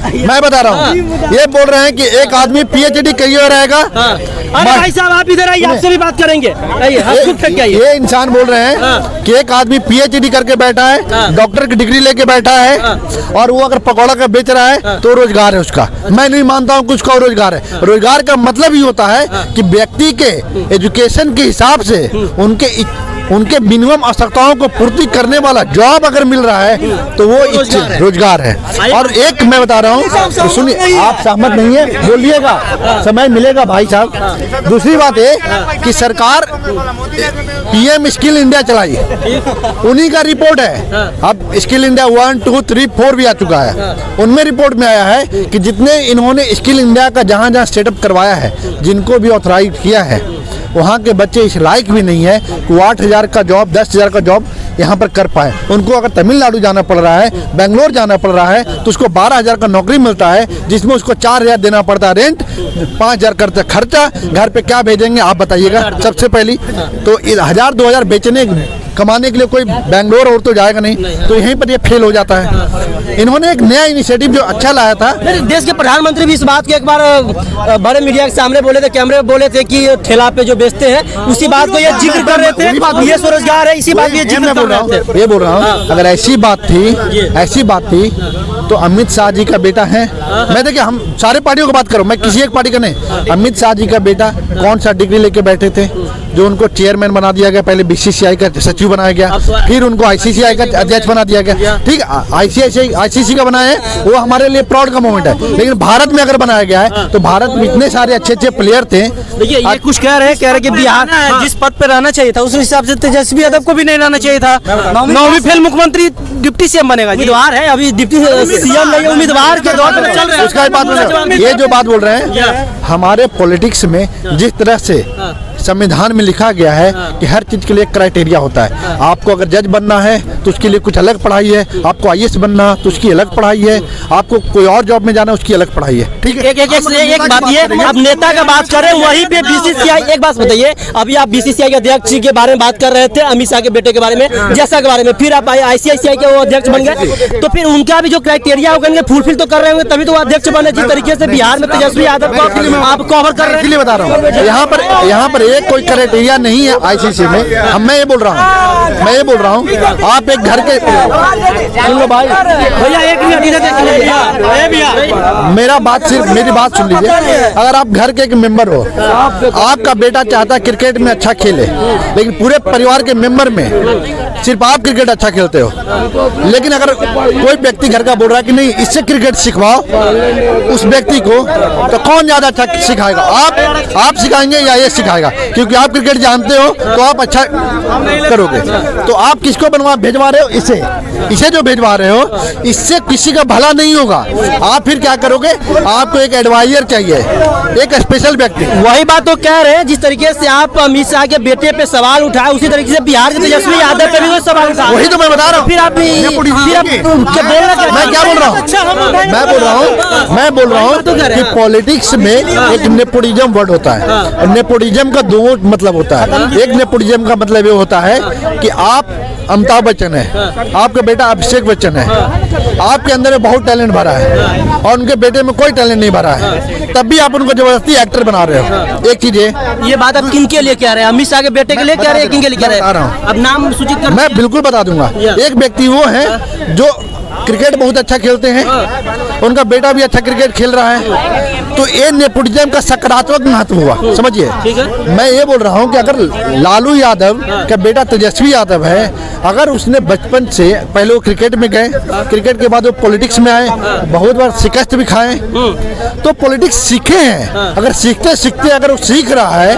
मैं बता रहा हूँ। ये बोल रहे हैं कि एक आदमी PhD किए हुए रहेगा। अरे भाई साहब आप इधर आइए, आपसे भी बात करेंगे। ये इंसान बोल रहे हैं कि एक आदमी PhD करके बैठा है, डॉक्टर की डिग्री लेके बैठा है, और वो अगर पकौड़ा का बेच रहा है तो रोजगार है उसका। मैं नहीं मानता हूँ कुछ का रोजगार है। रोजगार का मतलब ही होता है कि व्यक्ति के एजुकेशन के हिसाब से उनके मिनिमम आवश्यकताओं को पूर्ति करने वाला जॉब अगर मिल रहा है तो वो रोजगार है। और एक मैं बता रहा हूँ, तो सुनिए, आप सहमत नहीं है बोलिएगा, समय मिलेगा भाई साहब। दूसरी बात है कि सरकार PM स्किल इंडिया चलाई, उन्हीं का रिपोर्ट है। अब स्किल इंडिया 1, 2, 3, 4 भी आ चुका है। उनमें रिपोर्ट में आया है कि जितने इन्होंने स्किल इंडिया का जहाँ जहाँ सेटअप करवाया है, जिनको भी ऑथराइज किया है, वहाँ के बच्चे इस लायक भी नहीं है कि वो 8,000 का जॉब, 10,000 का जॉब यहाँ पर कर पाए। उनको अगर तमिलनाडु जाना पड़ रहा है, बेंगलोर जाना पड़ रहा है, तो उसको 12,000 का नौकरी मिलता है, जिसमें उसको 4,000 देना पड़ता है रेंट, 5,000 करता खर्चा। घर पे क्या भेजेंगे आप बताइएगा। सबसे पहली तो 1,000-2,000 बेचने कमाने के लिए कोई बेंगलोर और तो जाएगा नहीं, तो यहीं पर ये फेल हो जाता है। इन्होंने एक नया इनिशिएटिव जो अच्छा लाया था। देश के प्रधानमंत्री भी इस बात को एक बार बड़े मीडिया के सामने बोले थे, कैमरे में बोले थे कि ठेला पे जो बेचते हैं उसी बात को ये जिक्र कर रहे थे, ये स्वरोजगार है, इसी बात ये जिक्र कर रहे थे। ये बोल रहा हूँ, अगर ऐसी बात थी तो अमित शाह जी का बेटा है। मैं देखिए, हम सारे पार्टियों की बात करूं, मैं किसी एक पार्टी का नहीं। अमित शाह जी का बेटा कौन सा डिग्री लेके बैठे थे, जो उनको चेयरमैन बना दिया गया, पहले BCCI का सचिव बनाया गया, फिर उनको ICCI का अध्यक्ष बना दिया गया। ठीक, ICC का बनाया है, वो हमारे लिए प्राउड का मोमेंट है। लेकिन भारत में अगर बनाया गया है तो भारत में इतने सारे अच्छे प्लेयर थे। देखिए ये कुछ कह रहे हैं कि बिहार जिस पद पे रहना चाहिए था उस हिसाब से तेजस्वी यादव को भी नहीं रहना चाहिए था। 9वीं फेल मुख्यमंत्री डिप्टी CM बनेगा। उम्मीदवार है, अभी डिप्टी CM नहीं, उम्मीदवार के दौर पर चल रहे हैं। उसका बात ये जो बात बोल रहे हैं, हमारे पॉलिटिक्स में जिस तरह से संविधान में लिखा गया है कि हर चीज के लिए क्राइटेरिया होता है। आपको अगर जज बनना है तो उसके लिए कुछ अलग पढ़ाई है, आपको IAS बनना तो उसकी अलग पढ़ाई है, आपको कोई और जॉब में जाना उसकी अलग पढ़ाई है। ठीक है, एक बात ये, अब नेता का बात करें वहीं पे BCCI, एक बात बताइए, अभी आप BCCI के अध्यक्ष के बारे में बात कर रहे थे, अमित शाह के बेटे के बारे में, जैसा के बारे में, फिर आप ICICI के वो अध्यक्ष बन गए, तो फिर उनका भी जो क्राइटेरिया होगा फुलफिल तो कर रहे होंगे, तभी तो वो अध्यक्ष बने। जिस तरीके से बिहार में तेजस्वी यादव को आप कवर कर रहे हैं, बता रहा हूँ, यहाँ पर एक कोई क्राइटेरिया नहीं है ICC में। मैं ये बोल रहा हूँ, आप एक घर के, सुन लो भाई भैया, एक मिनट मेरी बात सुन लीजिए। अगर आप घर के एक मेंबर हो, आपका बेटा चाहता है क्रिकेट में अच्छा खेले, लेकिन पूरे परिवार के मेंबर में सिर्फ आप क्रिकेट अच्छा खेलते हो, लेकिन अगर कोई व्यक्ति घर का बोल रहा है कि नहीं इससे क्रिकेट सिखवाओ उस व्यक्ति को, तो कौन ज्यादा अच्छा सिखाएगा? आप सिखाएंगे या ये सिखाएगा? क्योंकि आप क्रिकेट जानते हो तो आप अच्छा करोगे। तो आप किसको भेजवा रहे हो? इसे जो भेजवा रहे हो, इससे किसी का भला नहीं होगा। आप फिर क्या करोगे? आपको एक एडवाइजर चाहिए, एक स्पेशल व्यक्ति। वही बात तो कह रहे हैं, जिस तरीके से आप अमित शाह के बेटे पे सवाल उठाए, उसी तरीके से बिहार के तेजस्वी यादव पे भी सवाल उठाए। वही तो मैं बता रहा हूँ। फिर आप मैं क्या बोल रहा हूँ? मैं बोल रहा हूँ कि पॉलिटिक्स में एक नेपोटिज्म वर्ड होता है, और नेपोटिज्म का दो मतलब होता है। एक नेपोटिज्म का मतलब ये होता है कि आप अमिताभ बच्चन है, आपका बेटा अभिषेक बच्चन है, आपके अंदर में बहुत टैलेंट भरा है और उनके बेटे में कोई टैलेंट नहीं भरा है, तब भी आप उनको जबरदस्ती एक्टर बना रहे हो। एक चीज ये बात आप किन के लिए कह रहे हैं? अमित शाह के बेटे के लिए कह रहे हैं, किन के लिए कह रहे हैं? अब नाम सूचित कर, मैं बिल्कुल बता दूंगा। एक व्यक्ति वो है जो क्रिकेट बहुत अच्छा खेलते हैं, उनका बेटा भी अच्छा क्रिकेट खेल रहा है, तो ये नेपोटिज्म का सकारात्मक महत्व हुआ, समझिए। मैं ये बोल रहा हूँ कि अगर लालू यादव का बेटा तेजस्वी यादव है, अगर उसने बचपन से पहले वो क्रिकेट में गए, क्रिकेट के बाद वो पॉलिटिक्स में आए, बहुत बार शिकस्त भी खाए, तो पॉलिटिक्स सीखे हैं। अगर सीखते सीखते अगर वो सीख रहा है,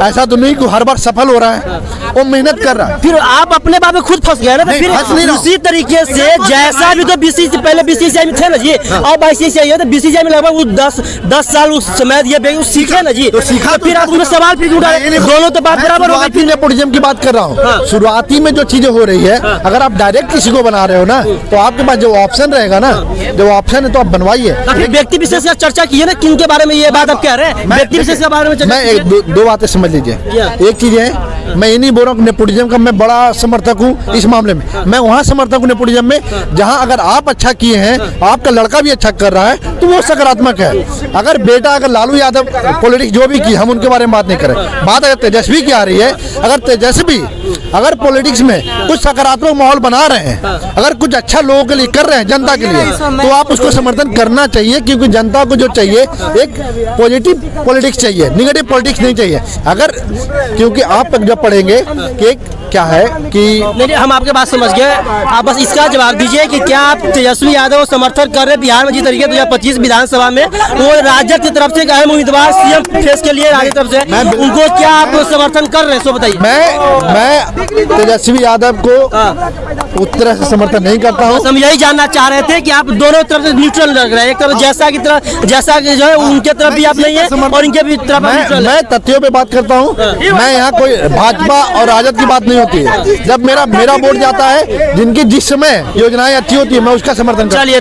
ऐसा तो नहीं कि हर बार सफल हो रहा है, वो मेहनत कर रहा है। फिर आप अपने बात में खुद फंस गए ना, फिर उसी तरीके से जैसा भी तो पहले BCCI में थे ना जी, अब ICCI है, तो BCCI में लगभग 10 साल उस समय ये सीखे ना जी, तो सीखा, फिर आप उनमें सवाल फिर उठाए, दोनों तो बात बराबर हो गई। नेपोटिज्म की बात कर रहा हूँ। शुरुआती में जो चीजें हो रही है, अगर आप डायरेक्ट किसी को बना रहे हो ना, तो आपके पास जो ऑप्शन रहेगा ना, जो ऑप्शन है तो आप बनवाइए। व्यक्ति विशेष का चर्चा की है ना, किन के बारे में ये बात आप कह रहे हैं? व्यक्ति विशेष के बारे में मैं दो बातें समझ लीजिए। एक चीज है मैं ये नहीं बोल रहा हूँ नेपोटिज्म का मैं बड़ा समर्थक हूँ इस मामले में। मैं वहाँ समर्थक हूँ नेपोटिज्म में जहाँ अगर आप अच्छा किए हैं, आपका लड़का भी अच्छा कर रहा है, तो वो सकारात्मक है। अगर बेटा अगर लालू यादव पॉलिटिक्स जो भी की, हम उनके बारे में बात नहीं करें, बात अगर तेजस्वी की आ रही है, अगर तेजस्वी अगर पॉलिटिक्स में कुछ सकारात्मक माहौल बना रहे हैं, अगर कुछ अच्छा लोगों के लिए कर रहे हैं, जनता के लिए, तो आप उसको समर्थन करना चाहिए। क्योंकि जनता को जो चाहिए एक पॉजिटिव पॉलिटिक्स चाहिए, निगेटिव पॉलिटिक्स नहीं चाहिए। अगर क्योंकि आप जब पढ़ेंगे कि क्या है कि नहीं, हम आपके बात समझ गए। आप बस इसका जवाब दीजिए कि क्या आप तेजस्वी यादव समर्थन कर रहे हैं बिहार में जिस तरीके 2025 विधानसभा में वो राजद की तरफ से एक अहम उम्मीदवार सीएम फेस के लिए राजद की तरफ से, उनको क्या आप समर्थन कर रहे हैं, सो बताइए। मैं तेजस्वी यादव को उस तरह से समर्थन नहीं करता हूँ। हम यही जानना चाह रहे थे कि आप दोनों तरफ से न्यूट्रल लग रहे हैं, एक तरफ जैसा की तरफ, जैसा कि जो है उनके तरफ भी आप नहीं है और इनके भी तरफ मैं तथ्यों पे बात करता हूँ। मैं यहाँ कोई भाजपा और राजद की बात नहीं होती है। जब मेरा वोट जाता है, जिनकी जिस समय योजनाएं अच्छी होती है, मैं उसका समर्थन करता हूँ। चलिए।